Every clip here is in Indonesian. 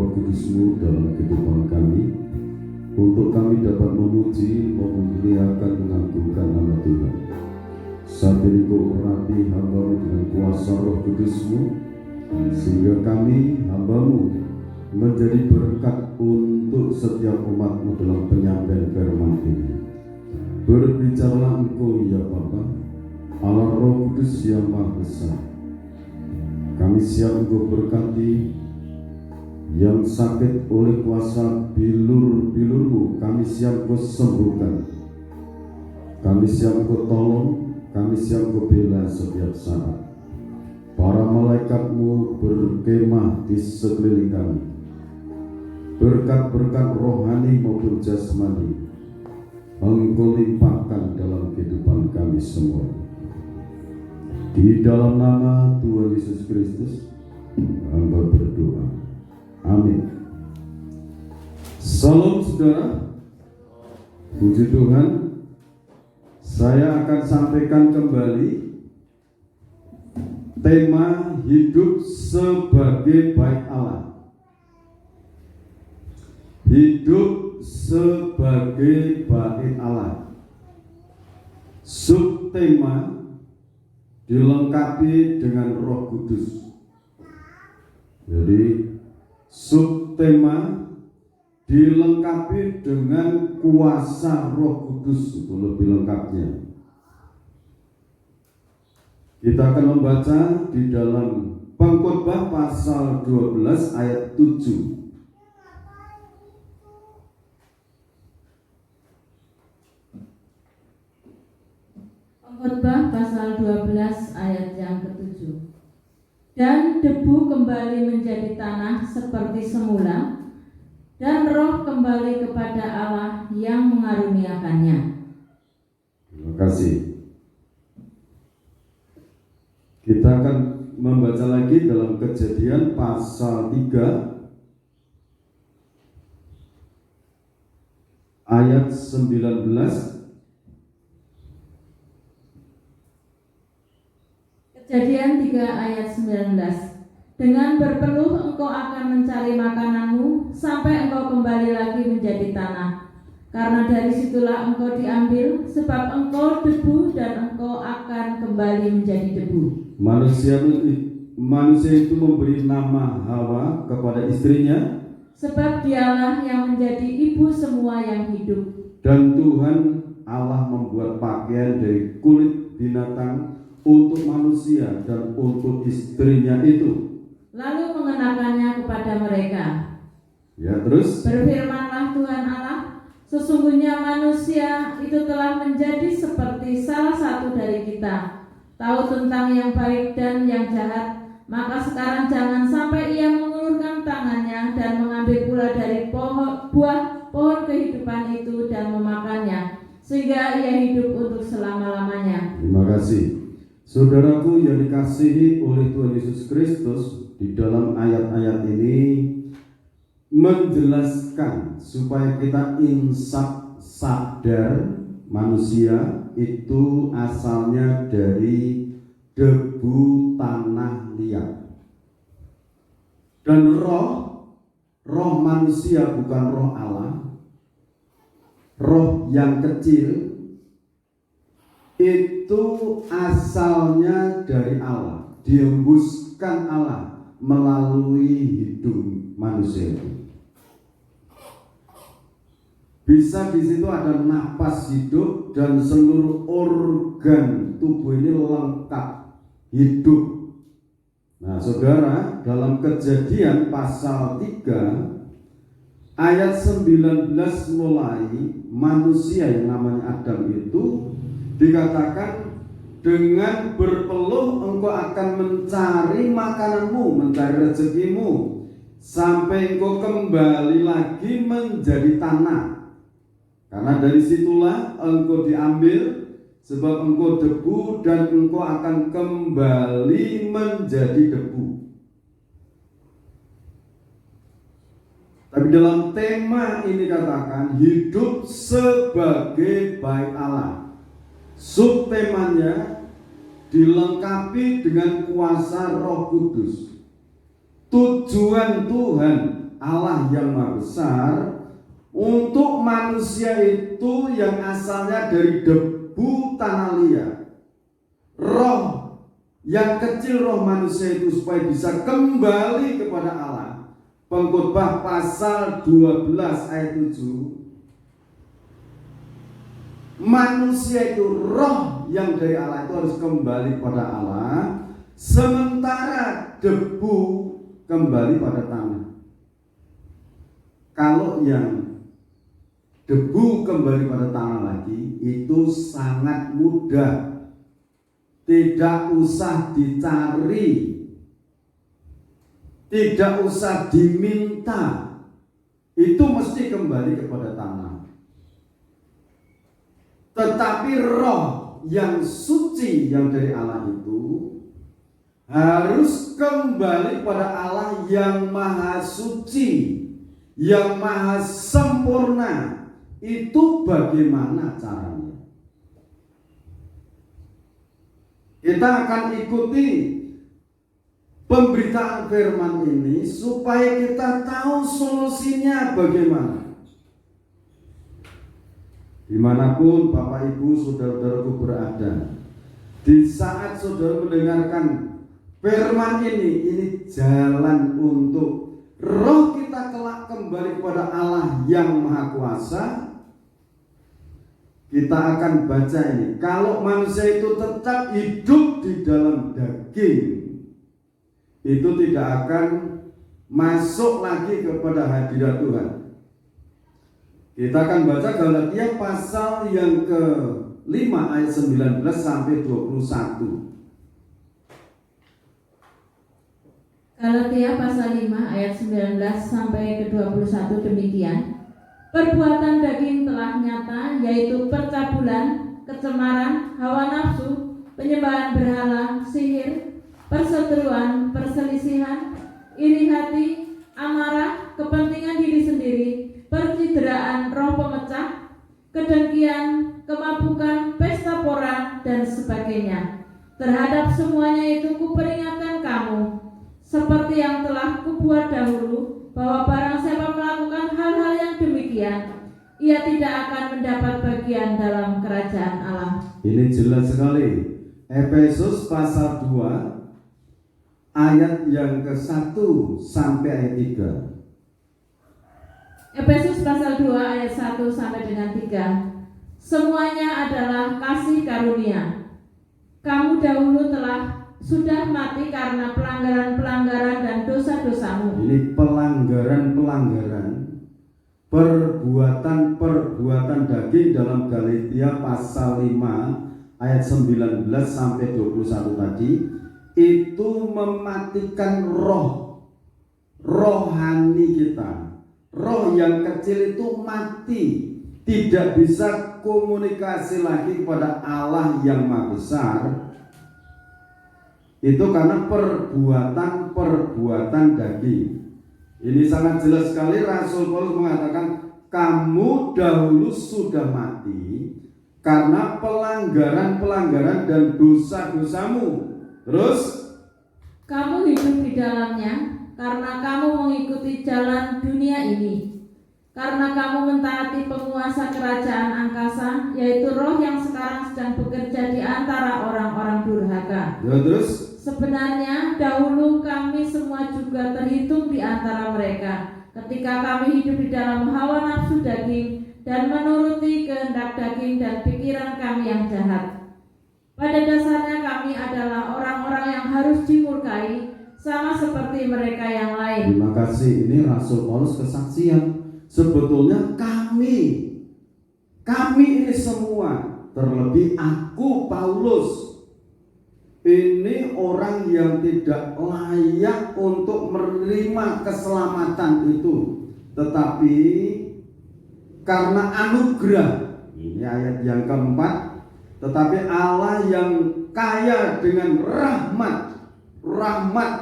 Roh Kudus-Mu dalam kehidupan kami, untuk kami dapat memuji, memuliakan, mengagungkan nama Tuhan. Saat ini Kau urapi hamba-Mu dengan kuasa Roh Kudus-Mu, sehingga kami hamba-Mu menjadi berkat untuk setiap umat-Mu dalam penyampaian firman ini. Berbicaralah Engkau ya Bapa, Allah Roh Kudus yang Maha Besar. Kami siap Engkau berkati yang sakit oleh kuasa bilur-bilur-Mu, kami siap Engkau sembuhkan. Kami siap Engkau tolong, kami siap Engkau bela setiap saat. Para malaikat-Mu berkemah di sekeliling kami. Berkat-berkat rohani maupun jasmani Engkau limpahkan dalam kehidupan kami semua. Di dalam nama Tuhan Yesus Kristus, hamba berdoa. Amin. Salam saudara, puji Tuhan. Saya akan sampaikan kembali tema hidup sebagai bait Allah. Hidup sebagai bait Allah. Subtema dilengkapi dengan Roh Kudus. Jadi subtema dilengkapi dengan kuasa Roh Kudus, itu lebih lengkapnya. Kita akan membaca di dalam Pengkhotbah pasal 12 ayat 7. Pengkhotbah pasal 12 ayat yang ke-7. Dan debu kembali menjadi tanah seperti semula, dan roh kembali kepada Allah yang mengaruniakannya. Terima kasih. Kita akan membaca lagi dalam Kejadian pasal 3 ayat 19. Kejadian 3 ayat 19. Dengan berpeluh engkau akan mencari makananmu sampai engkau kembali lagi menjadi tanah. Karena dari situlah engkau diambil, sebab engkau debu dan engkau akan kembali menjadi debu. Manusia itu memberi nama Hawa kepada istrinya, sebab dialah yang menjadi ibu semua yang hidup. Dan Tuhan Allah membuat pakaian dari kulit binatang untuk manusia dan untuk istrinya itu, lalu mengenakannya kepada mereka. Ya, terus Berfirmanlah Tuhan Allah, sesungguhnya manusia itu telah menjadi seperti salah satu dari kita, tahu tentang yang baik dan yang jahat. Maka sekarang jangan sampai ia mengulurkan tangannya dan mengambil pula dari buah pohon kehidupan itu dan memakannya, sehingga ia hidup untuk selama-lamanya. Terima kasih. Saudaraku yang dikasihi oleh Tuhan Yesus Kristus, di dalam ayat-ayat ini menjelaskan supaya kita insaf sadar manusia itu asalnya dari debu tanah liat. Dan roh manusia bukan roh Allah, roh yang kecil itu asalnya dari Allah, dihembuskan Allah melalui hidung manusia itu. Bisa di situ ada napas hidup dan seluruh organ tubuh ini lengkap hidup. Nah, saudara, dalam Kejadian pasal 3 ayat 19 mulai, manusia yang namanya Adam itu dikatakan dengan berpeluh engkau akan mencari makananmu, mencari rezekimu, sampai engkau kembali lagi menjadi tanah. Karena dari situlah engkau diambil, sebab engkau debu dan engkau akan kembali menjadi debu. Tapi dalam tema ini katakan hidup sebagai bait Allah. Subtemanya dilengkapi dengan kuasa Roh Kudus. Tujuan Tuhan Allah yang Maha Besar untuk manusia itu yang asalnya dari debu tanah liat. Roh yang kecil, roh manusia itu supaya bisa kembali kepada Allah. Pengkhotbah pasal 12 ayat 7. Manusia itu, roh yang dari Allah itu harus kembali pada Allah, sementara debu kembali pada tanah. Kalau yang debu kembali pada tanah lagi, itu sangat mudah, tidak usah dicari, tidak usah diminta, itu mesti kembali kepada tanah. Tetapi roh yang suci yang dari Allah itu harus kembali pada Allah yang maha suci, yang maha sempurna. Itu bagaimana caranya? Kita akan ikuti pemberitaan firman ini supaya kita tahu solusinya bagaimana. Dimanapun Bapak Ibu saudara-saudaraku berada, di saat saudara mendengarkan firman ini jalan untuk roh kita kelak kembali kepada Allah yang Maha Kuasa. Kita akan baca ini. Kalau manusia itu tetap hidup di dalam daging, itu tidak akan masuk lagi kepada hadirat Tuhan. Kita akan baca Galatia pasal yang ke-5 ayat 19 sampai 21. Galatia pasal 5 ayat 19 sampai ke 21 demikian. Perbuatan daging telah nyata, yaitu percabulan, kecemaran, hawa nafsu, penyembahan berhala, sihir, perseteruan, perselisihan, iri hati, amarah, kepentingan diri sendiri, percideraan, roh pemecah, kedengkian, kemabukan, pesta pora, dan sebagainya. Terhadap semuanya itu kuperingatkan kamu, seperti yang telah kubuat dahulu, bahwa barang siapa melakukan hal-hal yang demikian, ia tidak akan mendapat bagian dalam kerajaan Allah. Ini jelas sekali. Efesus pasal 2 ayat yang ke-1 sampai ayat 3. Efesus pasal 2 ayat 1 sampai dengan 3. Semuanya adalah kasih karunia. Kamu dahulu sudah mati karena pelanggaran-pelanggaran dan dosa-dosamu. Ini pelanggaran-pelanggaran, perbuatan-perbuatan daging dalam Galatia pasal 5 ayat 19 sampai 21 tadi, itu mematikan rohani kita. Roh yang kecil itu mati, tidak bisa komunikasi lagi kepada Allah yang Maha Besar. Itu karena perbuatan daging. Ini sangat jelas sekali. Rasul Paulus mengatakan, kamu dahulu sudah mati karena pelanggaran-pelanggaran dan dosa-dosamu. Terus, kamu hidup di dalamnya karena kamu mengikuti jalan dunia ini, karena kamu mentaati penguasa kerajaan angkasa, yaitu roh yang sekarang sedang bekerja di antara orang-orang durhaka. ya terus, sebenarnya dahulu kami semua juga terhitung di antara mereka, ketika kami hidup di dalam hawa nafsu daging dan menuruti kehendak daging dan pikiran kami yang jahat. Pada dasarnya kami adalah orang-orang yang harus dimurkai, sama seperti mereka yang lain. Terima kasih. Ini Rasul Paulus kesaksian. Sebetulnya kami ini semua, terlebih aku Paulus, ini orang yang tidak layak untuk menerima keselamatan itu. Tetapi karena anugerah, ini ayat yang keempat, tetapi Allah yang kaya dengan rahmat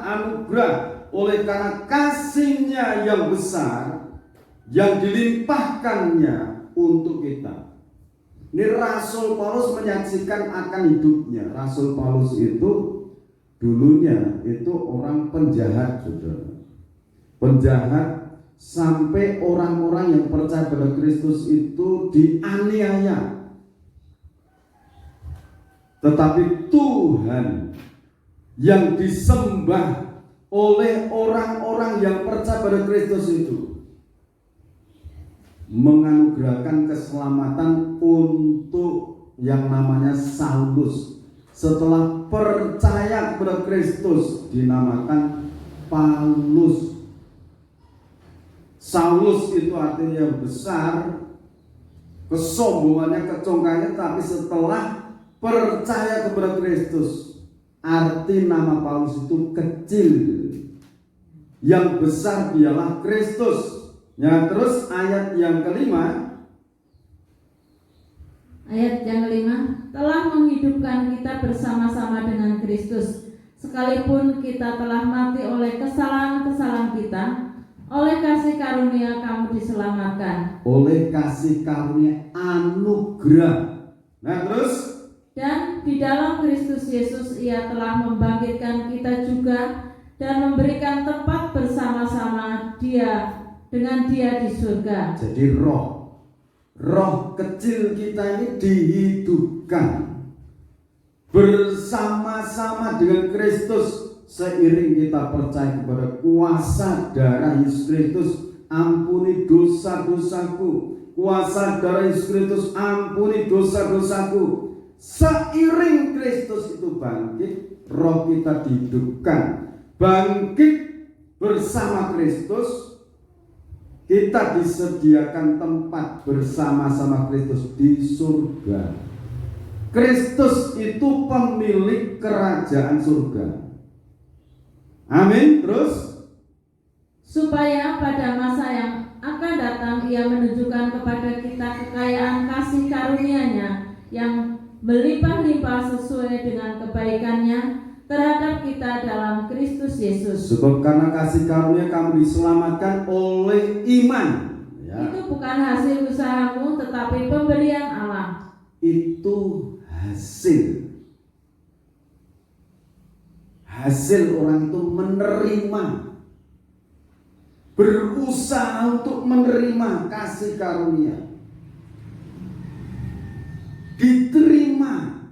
anugerah, oleh karena kasih-Nya yang besar, yang dilimpahkannya untuk kita. Ini Rasul Paulus menyaksikan akan hidupnya. Rasul Paulus itu dulunya itu orang penjahat, saudara. Penjahat sampai orang-orang yang percaya pada Kristus itu dianiaya. Tetapi Tuhan yang disembah oleh orang-orang yang percaya pada Kristus itu menganugerahkan keselamatan untuk yang namanya Saulus. Setelah percaya kepada Kristus dinamakan Paulus. Saulus itu artinya yang besar, kesombongannya, kecongkangannya, tapi setelah percaya kepada Kristus, arti nama Paulus itu kecil. Yang besar dialah Kristus. Ya, terus ayat yang kelima. Ayat yang kelima, telah menghidupkan kita bersama-sama dengan Kristus, sekalipun kita telah mati oleh kesalahan-kesalahan kita, oleh kasih karunia kamu diselamatkan. Oleh kasih karunia anugerah. Nah terus, dan di dalam Kristus Yesus Ia telah membangkitkan kita juga dan memberikan tempat bersama-sama dengan Dia di surga. Jadi roh kecil kita ini dihidupkan bersama-sama dengan Kristus seiring kita percaya kepada kuasa darah Yesus Kristus. Ampuni dosa-dosaku. Kuasa darah Yesus Kristus, ampuni dosa-dosaku. Seiring Kristus itu bangkit, roh kita dihidupkan, bangkit bersama Kristus. Kita disediakan tempat bersama-sama Kristus di surga. Kristus itu pemilik kerajaan surga. Amin. Terus, supaya pada masa yang akan datang Ia menunjukkan kepada kita kekayaan kasih karunia-Nya yang melimpah-limpah sesuai dengan kebaikan-Nya terhadap kita dalam Kristus Yesus. Sebab karena kasih karunia kamu diselamatkan oleh iman. Ya. Itu bukan hasil usahamu, tetapi pemberian Allah. Itu hasil orang itu menerima, berusaha untuk menerima kasih karunia, diterima.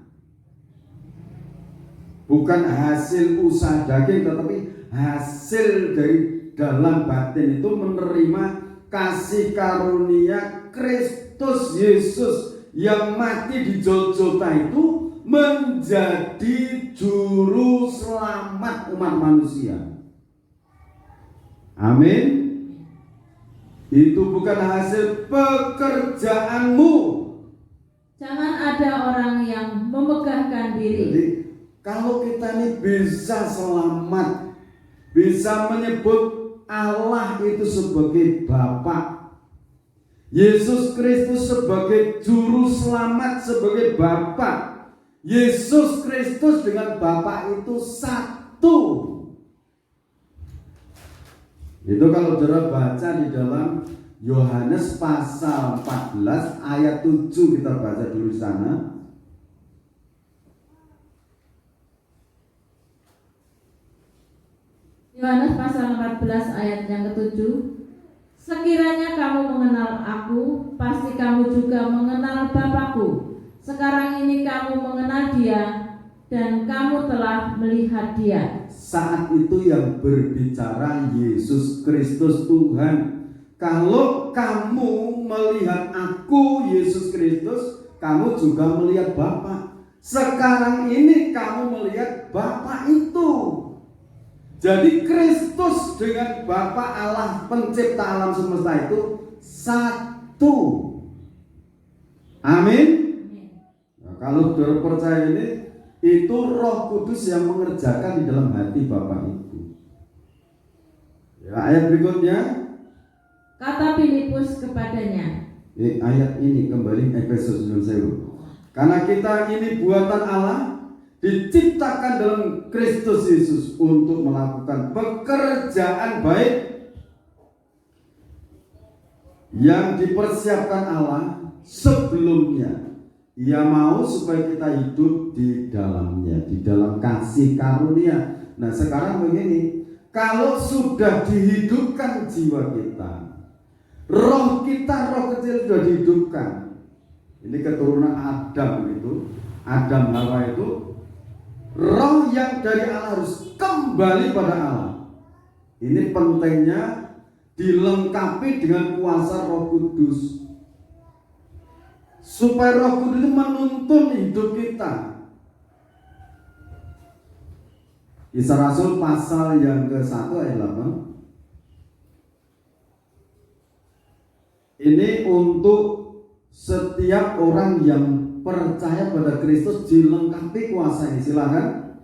Bukan hasil usaha daging, tetapi hasil dari dalam batin itu menerima kasih karunia Kristus Yesus yang mati di Golgota itu menjadi juru selamat umat manusia. Amin. Itu bukan hasil pekerjaanmu. Jangan ada orang yang memegahkan diri. Jadi, kalau kita ini bisa selamat, bisa menyebut Allah itu sebagai Bapa, Yesus Kristus sebagai juru selamat, sebagai Bapa, Yesus Kristus dengan Bapa itu satu. Itu kalau saudara baca di dalam Yohanes pasal 14 ayat 7, kita baca dulu di sana. Yohanes pasal 14 ayat yang ke-7. Sekiranya kamu mengenal aku, pasti kamu juga mengenal Bapakku. Sekarang ini kamu mengenal Dia dan kamu telah melihat Dia. Saat itu yang berbicara Yesus Kristus Tuhan. Kalau kamu melihat aku, Yesus Kristus, kamu juga melihat Bapa. Sekarang ini kamu melihat Bapa itu. Jadi Kristus dengan Bapa Allah pencipta alam semesta itu satu. Amin. Nah, kalau saudara percaya ini, itu Roh Kudus yang mengerjakan di dalam hati Bapa itu. Ya, ayat berikutnya. Kata Filipus kepadanya. Ayat ini kembali Efesus 9. Karena kita ini buatan Allah, diciptakan dalam Kristus Yesus untuk melakukan pekerjaan baik yang dipersiapkan Allah sebelumnya. Ia mau supaya kita hidup di dalamnya, di dalam kasih karunia. Nah sekarang begini, kalau sudah dihidupkan jiwa kita, roh kita, roh kecil sudah dihidupkan. Ini keturunan Adam itu, Adam Hawa itu, roh yang dari Allah harus kembali pada Allah. Ini pentingnya dilengkapi dengan kuasa Roh Kudus, supaya Roh Kudus itu menuntun hidup kita. Kisah Rasul pasal yang ke-1 ayat 8. Ini untuk setiap orang yang percaya pada Kristus dilengkapi kuasa ini. Silakan.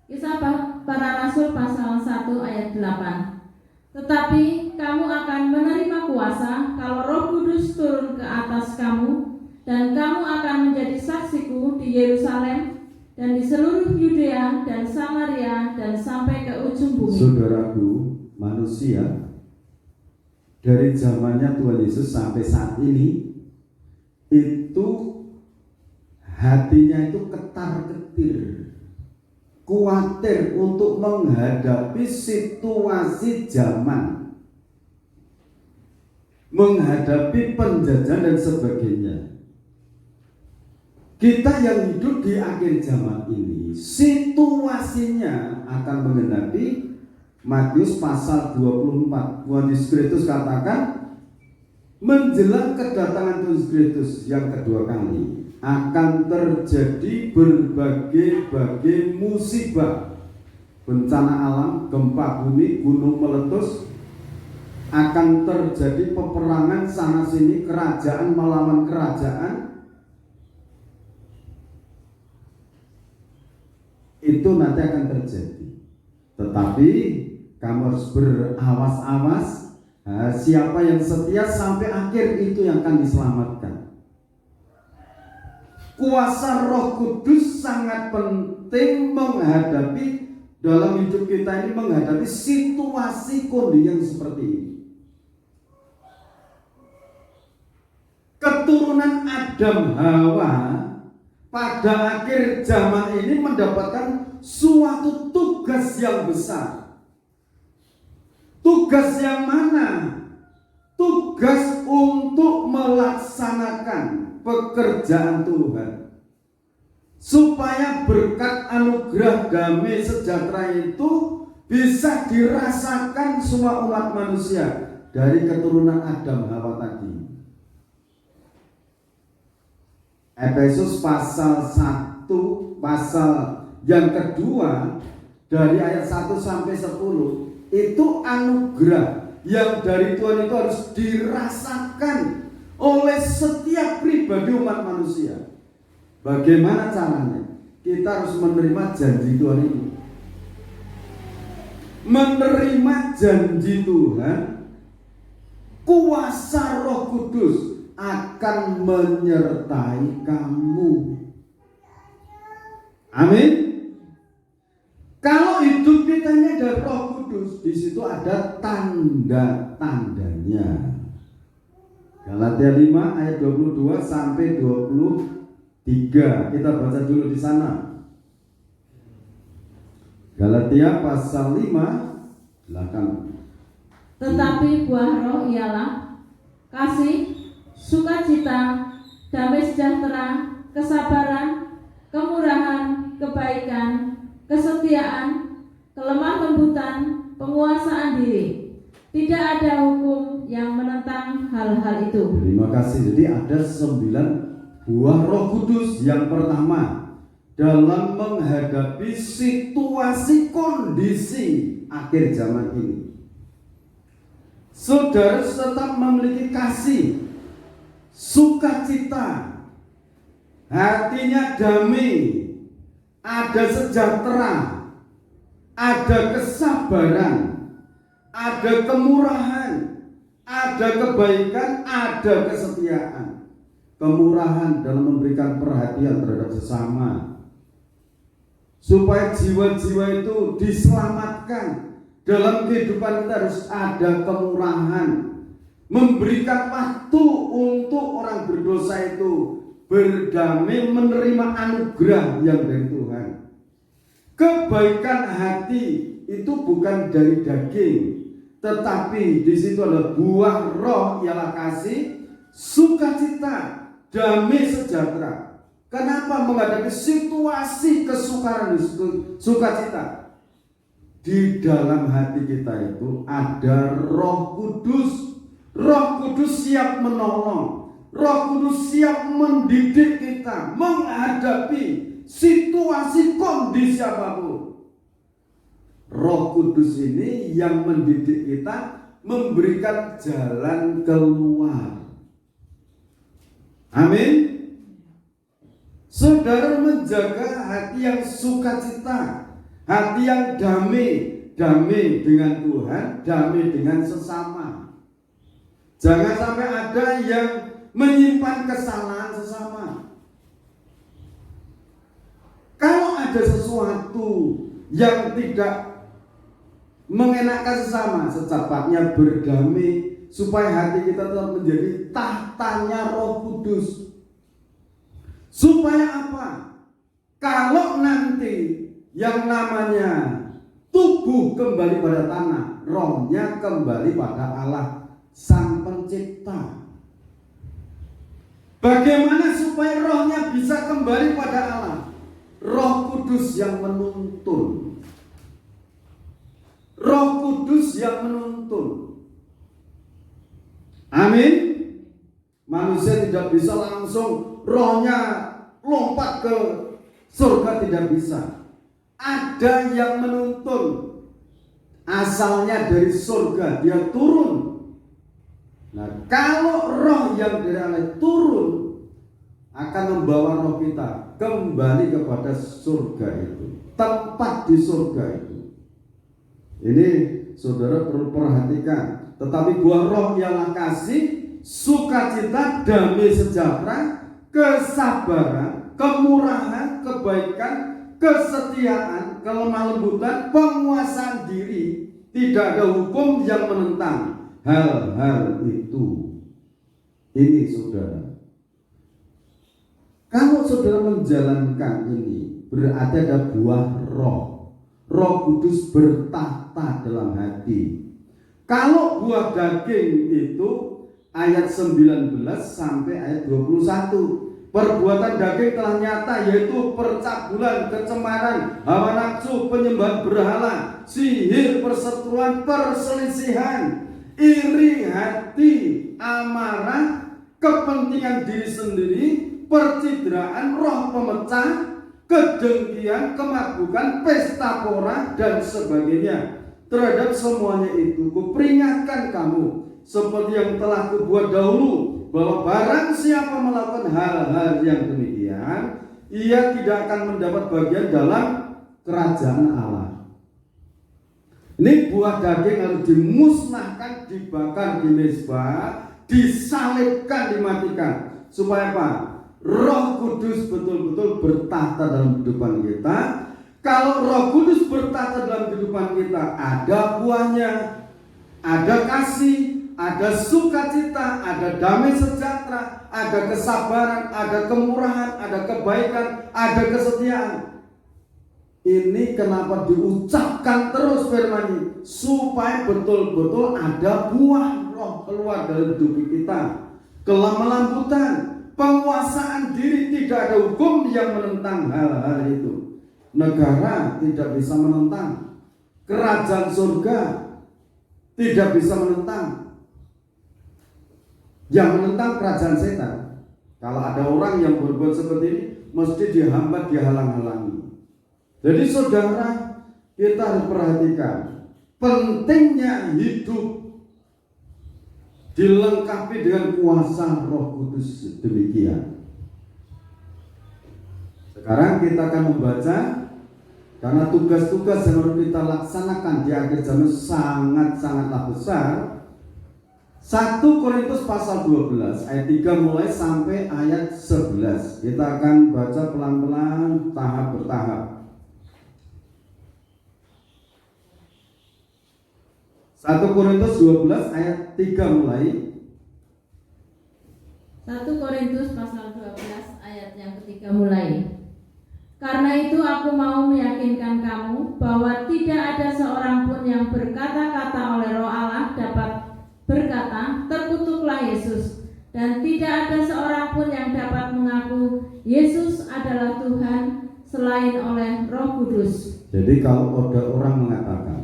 Kisah Para Rasul pasal 1 ayat 8. Tetapi kamu akan menerima kuasa kalau Roh Kudus turun ke atas kamu, dan kamu akan menjadi saksiku di Yerusalem dan di seluruh Yudea dan Samaria dan sampai ke ujung bumi. Saudaraku, manusia dari zamannya Tuhan Yesus sampai saat ini itu hatinya itu ketar-ketir, khawatir untuk menghadapi situasi zaman, menghadapi penjajahan dan sebagainya. Kita yang hidup di akhir zaman ini, situasinya akan menggenapi Matius pasal 24. Tuhan Yesus Kristus katakan, menjelang kedatangan Tuhan Yesus Kristus yang kedua kali akan terjadi berbagai musibah, bencana alam, gempa bumi, gunung meletus, akan terjadi peperangan sana sini, kerajaan melawan kerajaan. Itu nanti akan terjadi. Tetapi kamu harus berawas-awas. Siapa yang setia sampai akhir itu yang akan diselamatkan. Kuasa Roh Kudus sangat penting menghadapi dalam hidup kita ini, menghadapi situasi kondisi yang seperti ini. Keturunan Adam Hawa pada akhir zaman ini mendapatkan suatu tugas yang besar. Tugas yang mana? Tugas untuk melaksanakan pekerjaan Tuhan, supaya berkat anugerah damai sejahtera itu bisa dirasakan semua umat manusia dari keturunan Adam Hawa tadi. Efesus pasal 1, pasal yang kedua dari ayat 1 sampai 10, itu anugerah yang dari Tuhan itu harus dirasakan oleh setiap pribadi umat manusia. Bagaimana caranya? Kita harus menerima janji Tuhan ini. Menerima janji Tuhan, kuasa Roh Kudus akan menyertai kamu. Amin. Kalau hidup kita ini ada Roh Kudus, di situ ada tanda-tandanya. Galatia 5 ayat 22 sampai 23. Kita baca dulu di sana. Galatia pasal 5, silakan. Tetapi buah roh ialah kasih, sukacita, damai sejahtera, kesabaran, kemurahan, kebaikan, kesetiaan, kelemah lembutan, penguasaan diri. Tidak ada hukum yang menentang hal-hal itu. Terima kasih. Jadi ada 9 buah Roh Kudus. Yang pertama, dalam menghadapi situasi kondisi akhir zaman ini, saudara tetap memiliki kasih, sukacita, hatinya damai, ada sejahtera, ada kesabaran, ada kemurahan, ada kebaikan, ada kesetiaan. Kemurahan dalam memberikan perhatian terhadap sesama, supaya jiwa-jiwa itu diselamatkan. Dalam kehidupan kita harus ada kemurahan, memberikan waktu untuk orang berdosa itu berdamai, menerima anugerah yang dari Tuhan. Kebaikan hati itu bukan dari daging, tetapi di situ ada buah roh ialah kasih, sukacita, damai sejahtera. Kenapa menghadapi situasi kesukaran, sukacita? Di dalam hati kita itu ada Roh Kudus. Roh Kudus siap menolong. Roh Kudus siap mendidik kita menghadapi situasi kondisi apapun. Roh Kudus ini yang mendidik kita, memberikan jalan keluar. Amin. Saudara menjaga hati yang sukacita, hati yang damai, damai dengan Tuhan, damai dengan sesama. Jangan sampai ada yang menyimpan kesalahan sesama. Kalau ada sesuatu yang tidak mengenakkan sesama, secepatnya berdamai supaya hati kita tetap menjadi tahtanya Roh Kudus. Supaya apa? Kalau nanti yang namanya tubuh kembali pada tanah, rohnya kembali pada Allah Sang Pencipta. Bagaimana supaya rohnya bisa kembali pada Allah? Roh Kudus yang menuntun. Roh Kudus yang menuntun. Amin. Manusia tidak bisa langsung rohnya lompat ke surga, tidak bisa. Ada yang menuntun. Asalnya dari surga, dia turun. Nah, kalau roh yang dari Allah turun, akan membawa roh kita kembali kepada surga itu, tempat di surga itu. Ini saudara perlu perhatikan. Tetapi buah roh ialah kasih, sukacita, damai sejahtera, kesabaran, kemurahan, kebaikan, kesetiaan, kelemah lembutan, penguasaan diri. Tidak ada hukum yang menentang hal-hal itu. Ini saudara. Kalau saudara menjalankan ini, berarti ada buah roh. Roh Kudus bertahta dalam hati. Kalau buah daging itu ayat 19 sampai ayat 21. Perbuatan daging telah nyata, yaitu percabulan, kecemaran, hawa nafsu, penyembahan berhala, sihir, perseteruan, perselisihan, iri hati, amarah, kepentingan diri sendiri, percideraan, roh pemecah, kedengkian, kemabukan, pesta pora, dan sebagainya. Terhadap semuanya itu kuperingatkan kamu, seperti yang telah kubuat dahulu, bahwa barang siapa melakukan hal-hal yang demikian, ia tidak akan mendapat bagian dalam kerajaan Allah. Ini buah daging harus dimusnahkan, dibakar di mezbah, disalibkan, dimatikan. Supaya apa? Roh Kudus betul-betul bertahta dalam kehidupan kita. Kalau Roh Kudus bertahta dalam kehidupan kita, ada buahnya, ada kasih, ada sukacita, ada damai sejahtera, ada kesabaran, ada kemurahan, ada kebaikan, ada kesetiaan. Ini kenapa diucapkan terus firman ini, supaya betul-betul ada buah roh keluar dari hidup kita. Kelemah lembutan, penguasaan diri, tidak ada hukum yang menentang hal-hal itu. Negara tidak bisa menentang, kerajaan surga tidak bisa menentang. Yang menentang kerajaan setan. Kalau ada orang yang berbuat seperti ini, mesti dihambat, dihalang-halangi. Jadi saudara, kita harus perhatikan pentingnya hidup dilengkapi dengan kuasa Roh Kudus. Demikian. Sekarang kita akan membaca, karena tugas-tugas yang harus kita laksanakan di akhir zaman sangat-sangatlah besar. 1 Korintus pasal 12 ayat 3 mulai sampai ayat 11. Kita akan baca pelan-pelan, tahap bertahap. 1 Korintus 12 ayat 3 mulai. 1 Korintus pasal 12 ayat yang ketiga mulai. Karena itu aku mau meyakinkan kamu bahwa tidak ada seorang pun yang berkata-kata oleh Roh Allah dapat berkata, terkutuklah Yesus. Dan tidak ada seorang pun yang dapat mengaku Yesus adalah Tuhan selain oleh Roh Kudus. Jadi kalau ada orang mengatakan,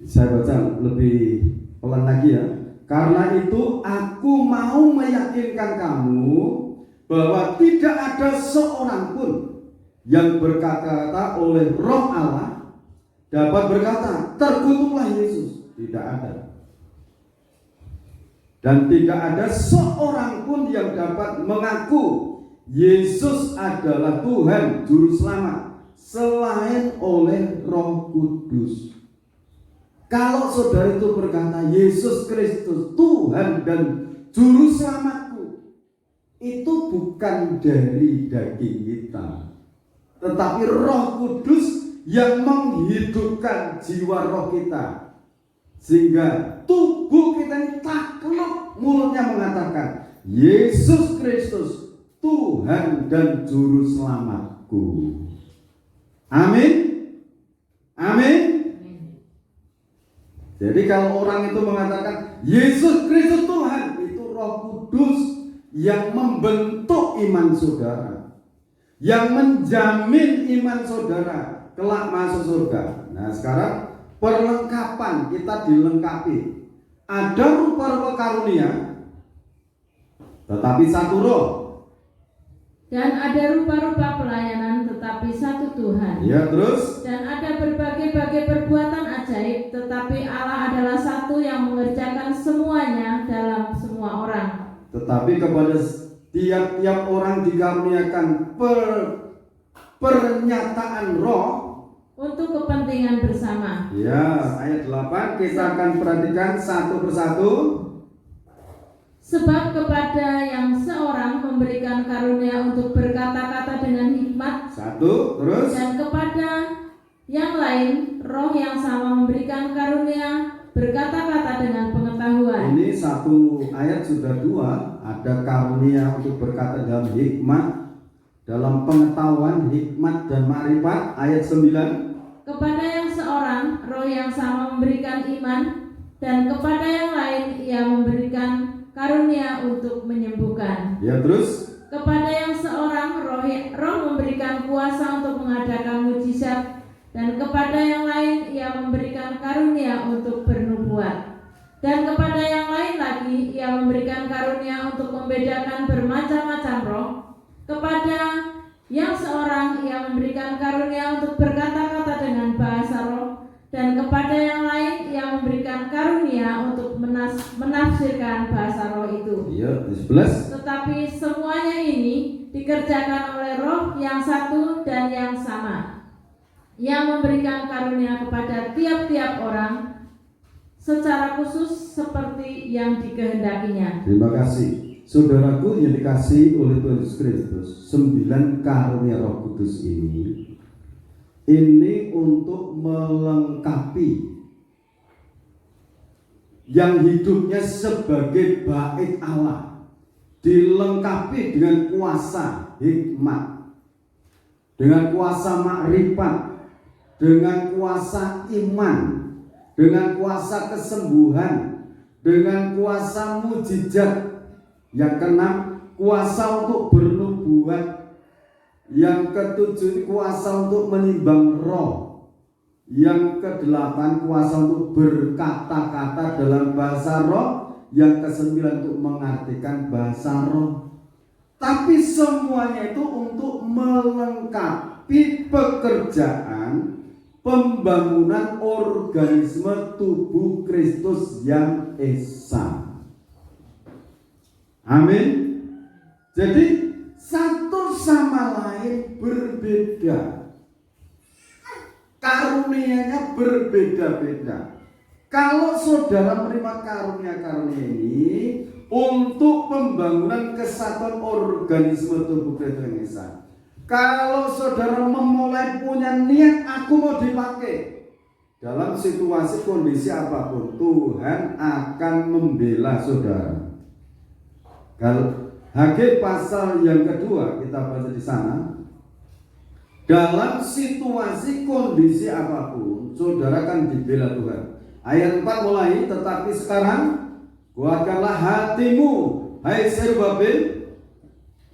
saya baca lebih pelan lagi ya. Karena itu aku mau meyakinkan kamu bahwa tidak ada seorang pun yang berkata-kata oleh Roh Allah dapat berkata, terkutuklah Yesus. Tidak ada. Dan tidak ada seorang pun yang dapat mengaku Yesus adalah Tuhan Juru Selamat selain oleh Roh Kudus. Kalau saudara itu berkata Yesus Kristus Tuhan dan Juru Selamatku, itu bukan dari daging kita, tetapi Roh Kudus yang menghidupkan jiwa roh kita, sehingga tubuh kita ini takluk mulutnya mengatakan Yesus Kristus Tuhan dan Juru Selamatku. Amin. Amin. Jadi kalau orang itu mengatakan Yesus Kristus Tuhan, itu Roh Kudus yang membentuk iman saudara, yang menjamin iman saudara kelak masuk surga. Nah sekarang perlengkapan kita dilengkapi. Ada rupa-rupa karunia, tetapi satu roh. Dan ada rupa-rupa pelayanan, tetapi satu Tuhan. Ya terus. Dan ada berbagai-bagai perbuatan ajaib, tetapi Allah adalah satu yang mengerjakan semuanya dalam semua orang. Tetapi kepada tiap-tiap orang dikaruniakan pernyataan roh untuk kepentingan bersama. Ya, ayat 8 kita akan perhatikan satu persatu. Sebab kepada yang seorang memberikan karunia untuk berkata-kata dengan hikmat. Satu, terus. Dan kepada yang lain roh yang sama memberikan karunia berkata-kata dengan pengetahuan. Ini satu ayat sudah dua. Ada karunia untuk berkata dalam hikmat, dalam pengetahuan, hikmat dan makrifat. Ayat 9. Kepada yang seorang roh yang sama memberikan iman, dan kepada yang lain ia memberikan karunia untuk menyembuhkan. Ya terus. Kepada yang seorang roh memberikan kuasa untuk mengadakan mujizat, dan kepada yang lain ia memberikan karunia untuk bernubuat, dan kepada yang lain lagi ia memberikan karunia untuk membedakan bermacam-macam roh. Kepada yang seorang ia memberikan karunia untuk berkata-kata dengan bahasa roh, dan kepada yang lain ia memberikan karunia untuk menafsirkan bahasa roh itu. Ya, 11. Tetapi semuanya ini dikerjakan oleh Roh yang satu dan yang sama, yang memberikan karunia kepada tiap-tiap orang secara khusus seperti yang dikehendakinya. Terima kasih. Saudaraku yang dikasihi oleh Tuhan Yesus Kristus, 9 karunia Roh Kudus ini untuk melengkapi yang hidupnya sebagai bait Allah, dilengkapi dengan kuasa hikmat, dengan kuasa makrifat, dengan kuasa iman, dengan kuasa kesembuhan, dengan kuasa mujizat. Yang keenam, kuasa untuk bernubuat. Yang ketujuh, kuasa untuk menimbang roh. Yang kedelapan, kuasa untuk berkata-kata dalam bahasa roh. Yang kesembilan, untuk mengartikan bahasa roh. Tapi semuanya itu untuk melengkapi pekerjaan pembangunan organisme tubuh Kristus yang esa. Amin. Jadi satu sama lain berbeda, karunianya berbeda-beda. Kalau saudara menerima karunia-karunia ini untuk pembangunan kesatuan organisme tubuh Kristus yang esa, kalau saudara memulai punya niat aku mau dipakai dalam situasi kondisi apapun, Tuhan akan membela saudara. Hagai pasal yang kedua kita baca di sana. Dalam situasi kondisi apapun, saudara kan dibela Tuhan. Ayat 4 mulai, tetapi sekarang kuatkanlah hatimu, hai Zerubabel.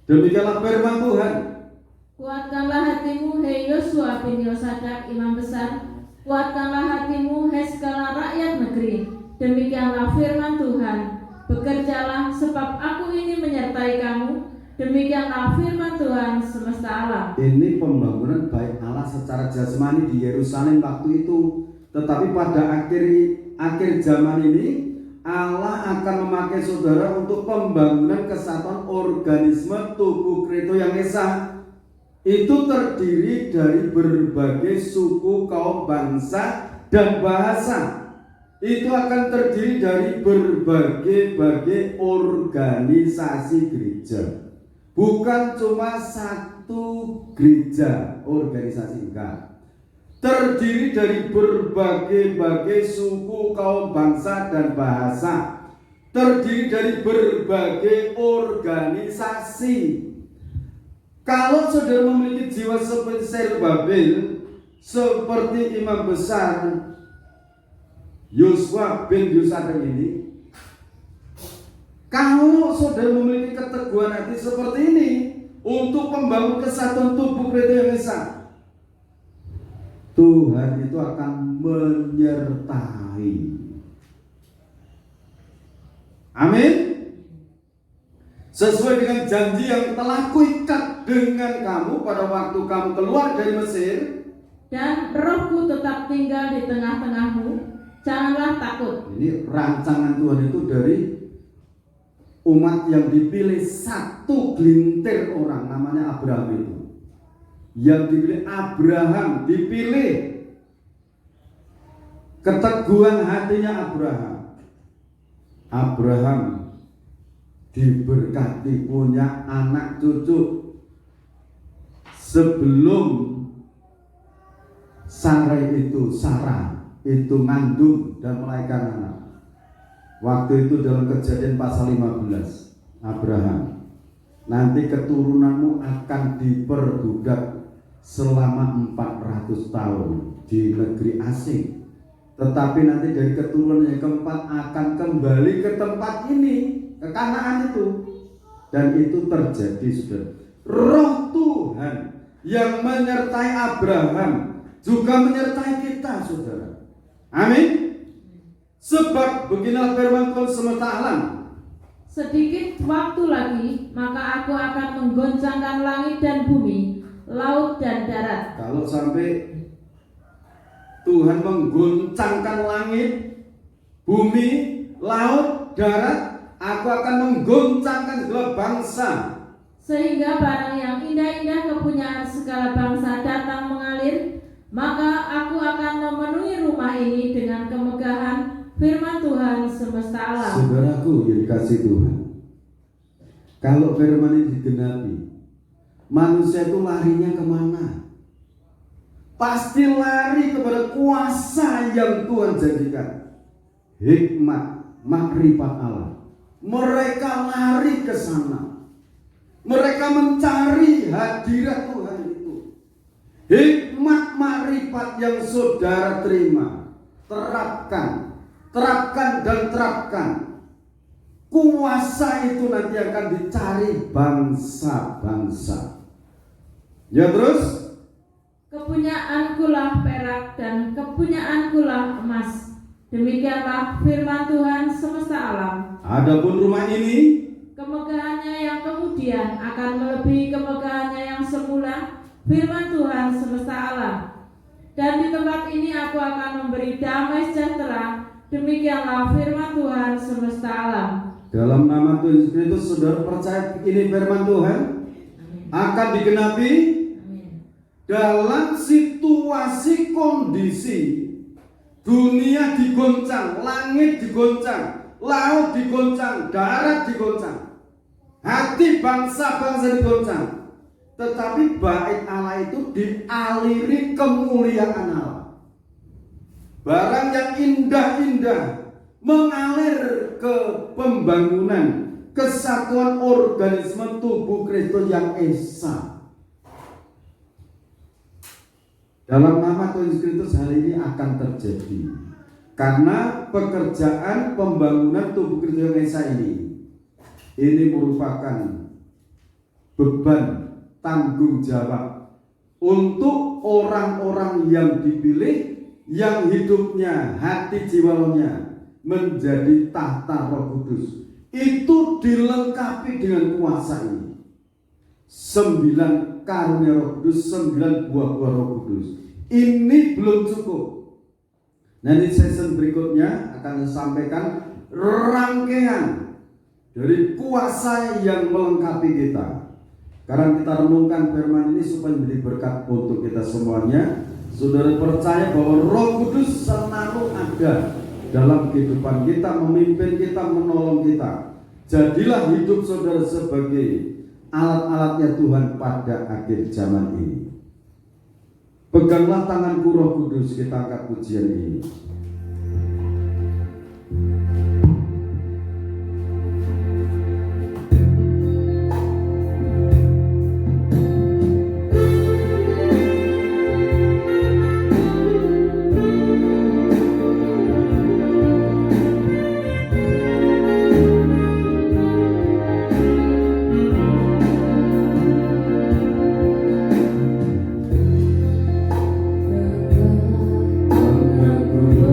Demikianlah firman Tuhan. Kuatkanlah hatimu, hai Yosua bin Yosadak, imam besar. Kuatkanlah hatimu, hai segala rakyat negeri. Demikianlah firman Tuhan. Bekerjalah, sebab aku ini menyertai kamu. Demikianlah firman Tuhan semesta alam. Ini pembangunan bait Allah secara jasmani di Yerusalem waktu itu. Tetapi pada akhir zaman ini Allah akan memakai saudara untuk pembangunan kesatuan organisme tubuh Kristus yang esa. Itu terdiri dari berbagai suku, kaum, bangsa, dan bahasa. Itu akan terdiri dari berbagai organisasi gereja. Bukan cuma satu gereja organisasi, enggak. Terdiri dari berbagai suku, kaum, bangsa, dan bahasa. Terdiri dari berbagai organisasi. Kalau saudara memiliki jiwa seperti Zerubabel, seperti imam besar Yosua bin Yosadak ini, kalau saudara memiliki keteguhan hati seperti ini untuk membangun kesatuan tubuh Kristus yang esa, Tuhan itu akan menyertai. Amin. Sesuai dengan janji yang telah kuikat dengan kamu pada waktu kamu keluar dari Mesir. Dan rohku tetap tinggal di tengah-tengahmu. Janganlah takut. Ini rancangan Tuhan itu dari umat yang dipilih satu gelintir orang, namanya Abraham itu. Yang dipilih Abraham, dipilih. Keteguhan hatinya Abraham. Abraham diberkati punya anak cucu sebelum Sarah itu mengandung dan melahirkan anak. Waktu itu dalam Kejadian pasal 15, Abraham, nanti keturunanmu akan diperbudak selama 400 tahun di negeri asing. Tetapi nanti dari keturunan yang keempat akan kembali ke tempat ini, ke Kanaan itu. Dan itu terjadi, saudara. Roh Tuhan yang menyertai Abraham juga menyertai kita, saudara. Amin. Sebab beginilah firman Tuhan semesta alam. Sedikit waktu lagi, maka aku akan menggoncangkan langit dan bumi, laut dan darat. Kalau sampai Tuhan menggoncangkan langit, bumi, laut, darat, aku akan menggoncangkan segala bangsa. Sehingga barang yang indah-indah kepunyaan segala bangsa datang mengalir, maka aku akan memenuhi rumah ini dengan kemegahan firman Tuhan semesta alam. Saudaraku yang dikasih Tuhan, kalau firman ini digenapi, manusia itu larinya kemana? Pasti lari kepada kuasa yang Tuhan jadikan. Hikmat, makrifat Allah. Mereka lari ke sana. Mereka mencari hadirat Tuhan itu. Hikmat, makrifat yang saudara terima, terapkan dan terapkan. Kuasa itu nanti akan dicari bangsa-bangsa. Ya terus, kepunyaankulah perak dan kepunyaankulah emas. Demikianlah firman Tuhan semesta alam. adapun rumah ini, Kemegahannya yang kemudian akan melebihi kemegahannya yang semula, firman Tuhan semesta alam. Dan di tempat ini aku akan memberi damai sejahtera. Demikianlah firman Tuhan semesta alam. dalam nama Tuhan Yesus Kristus, saudara percaya ini firman Tuhan akan digenapi. Dalam situasi kondisi dunia digoncang, langit digoncang, laut digoncang, darat digoncang, hati bangsa-bangsa digoncang, tetapi bait Allah itu dialiri kemuliaan Allah. Barang yang indah-indah mengalir ke pembangunan kesatuan organisme tubuh Kristus yang esa. Dalam nama Tuhan Yesus Kristus hal ini akan terjadi karena pekerjaan pembangunan tubuh Kristus yang esa ini merupakan beban tanggung jawab untuk orang-orang yang dipilih, yang hidupnya, hati jiwa rohnya menjadi tahta Roh Kudus. Itu dilengkapi dengan kuasa ini. 9 karunia Roh Kudus, 9 buah-buah Roh Kudus. Ini belum cukup. Nanti season berikutnya akan sampaikan rangkaian dari kuasa yang melengkapi kita. Sekarang kita renungkan firman ini supaya menjadi berkat untuk kita semuanya. Saudara percaya bahwa Roh Kudus selalu ada dalam kehidupan kita, memimpin kita, menolong kita. Jadilah hidup saudara sebagai alat-alatnya Tuhan pada akhir zaman ini. Peganglah tanganku Roh Kudus, kita angkat pujian ini. Aku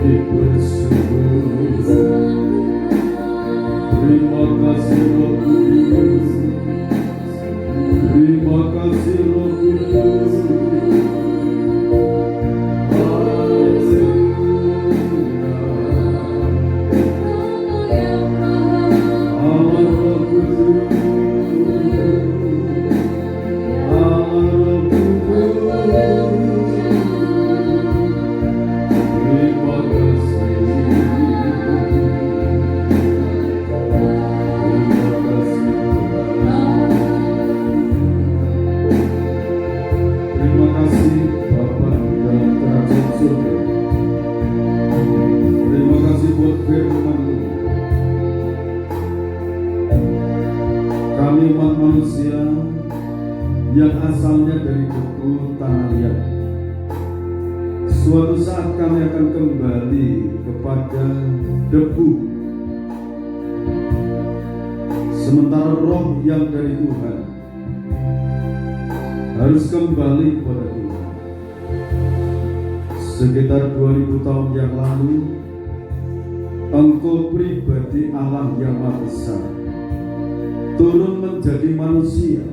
kami bersyukur. Terima kasih Roh Kudus. Terima kasih Roh Kudus. Kami umat manusia yang asalnya dari debu tanah liat, suatu saat kami akan kembali kepada debu. Sementara roh yang dari Tuhan harus kembali kepada Tuhan. Sekitar 2000 tahun yang lalu, Engkau pribadi Allah yang Maha Besar turun menjadi manusia,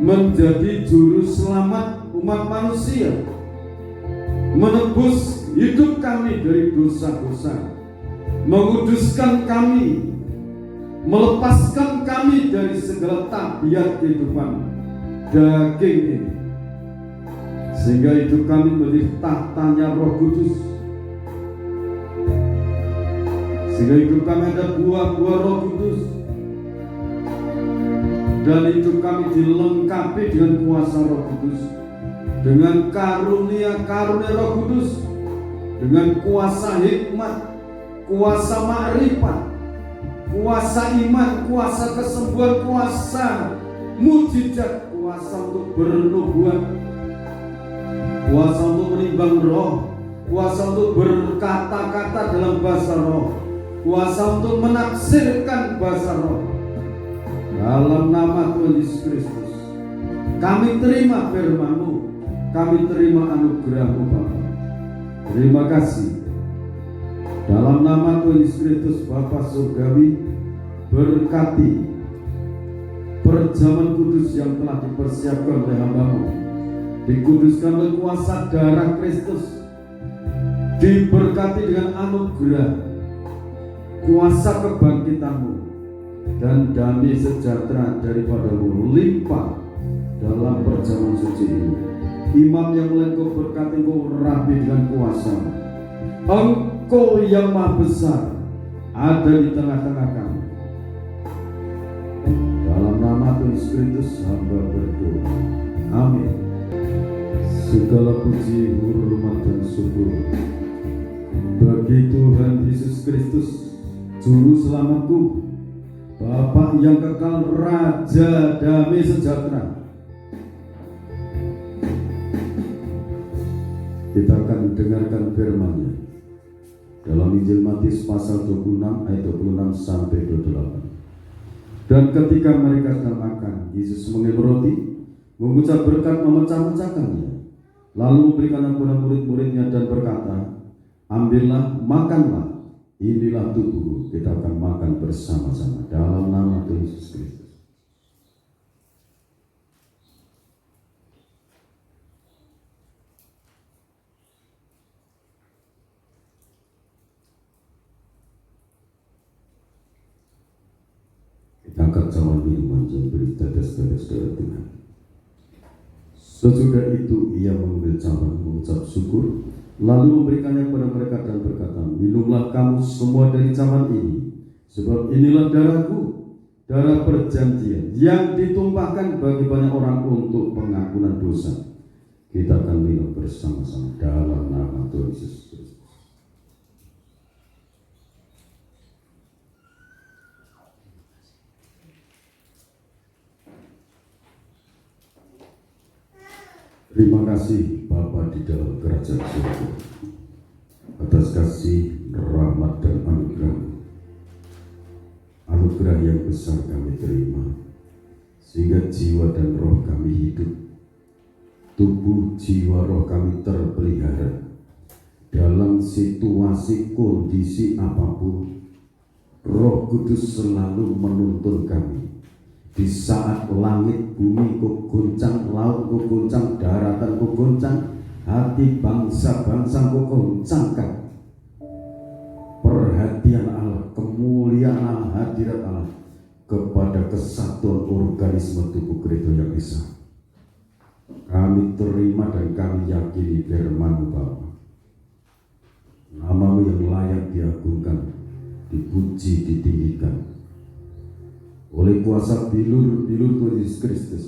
menjadi juru selamat umat manusia, menebus hidup kami dari dosa-dosa, menguduskan kami, melepaskan kami dari segala tabiat kehidupan daging ini, sehingga hidup kami menjadi tahtanya Roh Kudus, sehingga hidup kami ada buah-buah Roh Kudus, dan hidup kami dilengkapi dengan kuasa Roh Kudus, dengan karunia-karunia Roh Kudus, dengan kuasa hikmat, kuasa makrifat, kuasa iman, kuasa kesembuhan, kuasa mujizat, kuasa untuk bernubuat, kuasa untuk menimbang roh, kuasa untuk berkata-kata dalam bahasa roh, kuasa untuk menafsirkan bahasa roh. Dalam nama Tuhan Yesus Kristus, kami terima firman-Mu, kami terima anugerah-Mu Bapa. Terima kasih. Dalam nama Tuhan Yesus Kristus, Bapa Surgawi, berkati perjamuan kudus yang telah dipersiapkan oleh hamba-Mu, dikuduskan oleh kuasa darah Kristus, diberkati dengan anugerah, kuasa kebangkitan-Mu, dan damai sejahtera daripada-Mu limpah dalam perjamuan suci ini. Imam yang mulai Engkau berkati, Engkau rapi dengan kuasa. Engkau yang Maha Besar ada di tengah-tengah kami. Dalam nama Tuhan Yesus Kristus hamba berdoa. Amin. Segala puji, hormat dan syukur bagi Tuhan Yesus Kristus, Juru Selamatku, Bapa yang kekal, Raja damai sejahtera. Kita akan mendengarkan firman-Nya dalam Injil Matius pasal 26 ayat 26 sampai 28. Dan ketika mereka sedang makan, Yesus mengambil roti, mengucap berkat, memecah-mecahkannya, lalu memberikannya kepada murid-muridnya dan berkata, ambillah, makanlah. Inilah tubuhku. Kita akan makan bersama-sama dalam nama Tuhan Yesus Kristus. Kita angkat cawan minuman yang bertetes saudara Tuhan. Sesudah itu ia mengambil cawan, mengucap syukur, lalu memberikannya kepada mereka dan berkata, minumlah kamu semua dari cawan ini, sebab inilah darahku, darah perjanjian yang ditumpahkan bagi banyak orang untuk pengampunan dosa. Kita akan minum bersama-sama dalam nama Tuhan Yesus Kristus. Terima kasih Bapa di dalam kerajaan surga atas kasih, rahmat dan anugerah yang besar kami terima, sehingga jiwa dan roh kami hidup, tubuh jiwa roh kami terpelihara dalam situasi kondisi apapun, Roh Kudus selalu menuntun kami. Di saat langit bumi kuguncang, laut kuguncang, daratan kuguncang, hati bangsa-bangsa kuguncangkan. Perhatian Allah, kemuliaan Allah, hadirat Allah kepada kesatuan organisme tubuh gereja yang esa. Kami terima dan kami yakini firman-Mu Bapa. Nama-Mu yang layak diagungkan, dipuji, ditinggikan. Oleh kuasa bilur Tuhan Yesus Kristus,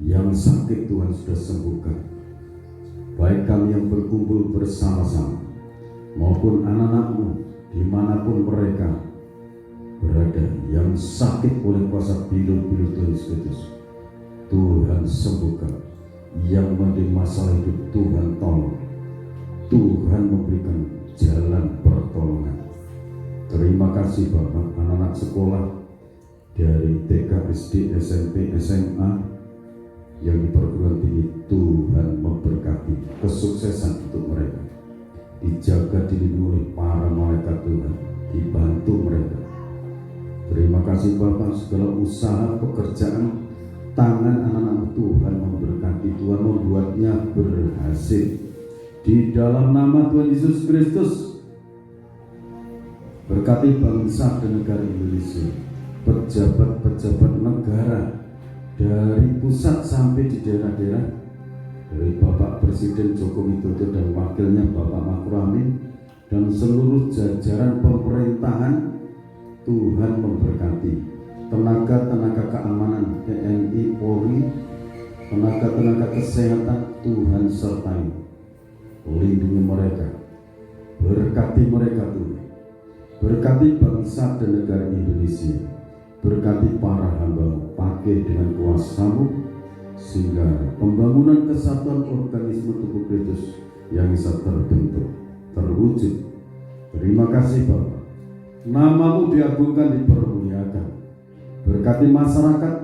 yang sakit Tuhan sudah sembuhkan. Baik kami yang berkumpul bersama-sama, maupun anak-anak-Mu dimanapun mereka berada, yang sakit oleh kuasa bilur Tuhan Yesus Kristus, Tuhan sembuhkan. Yang menjadi masalah hidup Tuhan tolong, Tuhan memberikan jalan pertolongan. Terima kasih Bapak, anak-anak sekolah dari TK, SD, SMP, SMA yang di perguruan tinggi, Tuhan memberkati kesuksesan untuk mereka. Dijaga, dilindungi oleh para malaikat Tuhan, dibantu mereka. Terima kasih Bapak, segala usaha pekerjaan tangan anak-anak Tuhan memberkati, Tuhan membuatnya berhasil. Di dalam nama Tuhan Yesus Kristus, berkati bangsa dan negara Indonesia, pejabat-pejabat negara dari pusat sampai di daerah-daerah, dari Bapak Presiden Joko Widodo dan wakilnya Bapak Ma'ruf Amin dan seluruh jajaran pemerintahan, Tuhan memberkati. Tenaga-tenaga keamanan TNI, Polri, tenaga-tenaga kesehatan, Tuhan sertai. Lindungi mereka, berkati mereka Tuhan. Berkati bangsa dan negara Indonesia. Berkati para hamba-Mu, pakai dengan kuasa-Mu, sehingga pembangunan kesatuan organisme tubuh Kristus yang bisa terbentuk, terwujud. Terima kasih Bapak. Nama-Mu diagungkan, dipermuliakan. Berkati masyarakat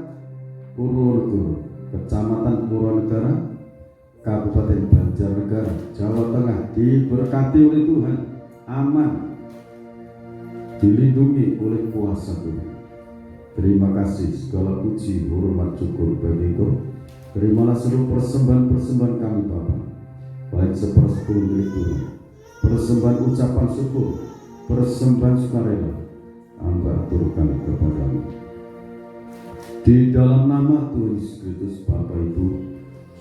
Purworejo, Kecamatan Purwonegara, Kabupaten Banjarnegara, Jawa Tengah, diberkati oleh Tuhan, aman, dilindungi oleh kuasa Tuhan. Terima kasih, segala puji, hormat, syukur bagi Engkau. Terimalah seluruh persembahan-persembahan kami Bapa, baik sepersepuluh milik Tuhan, persembahan ucapan syukur, persembahan sukarela, hamba aturkan kepada-Mu. Di dalam nama Tuhan Yesus Kristus, Bapak Ibu,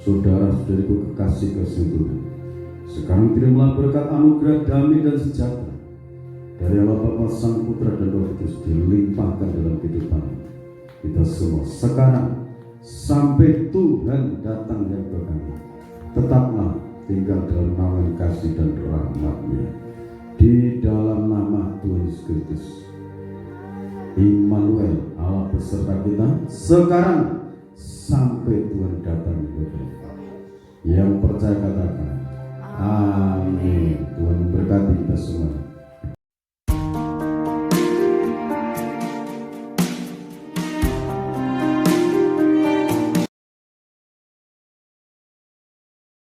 saudara-saudariku kekasih Tuhan, sekarang terimalah berkat anugerah damai dan sejahtera dari Allah Bapa, Sang Putra dan Roh Kudus dilimpahkan dalam kehidupan kita semua sekarang sampai Tuhan datang yang kami. Tetaplah tinggal dalam naungan kasih dan rahmat-Nya. Di dalam nama Tuhan Yesus Kristus, Immanuel, Allah beserta kita sekarang sampai Tuhan datang kepada kita. Yang percaya katakan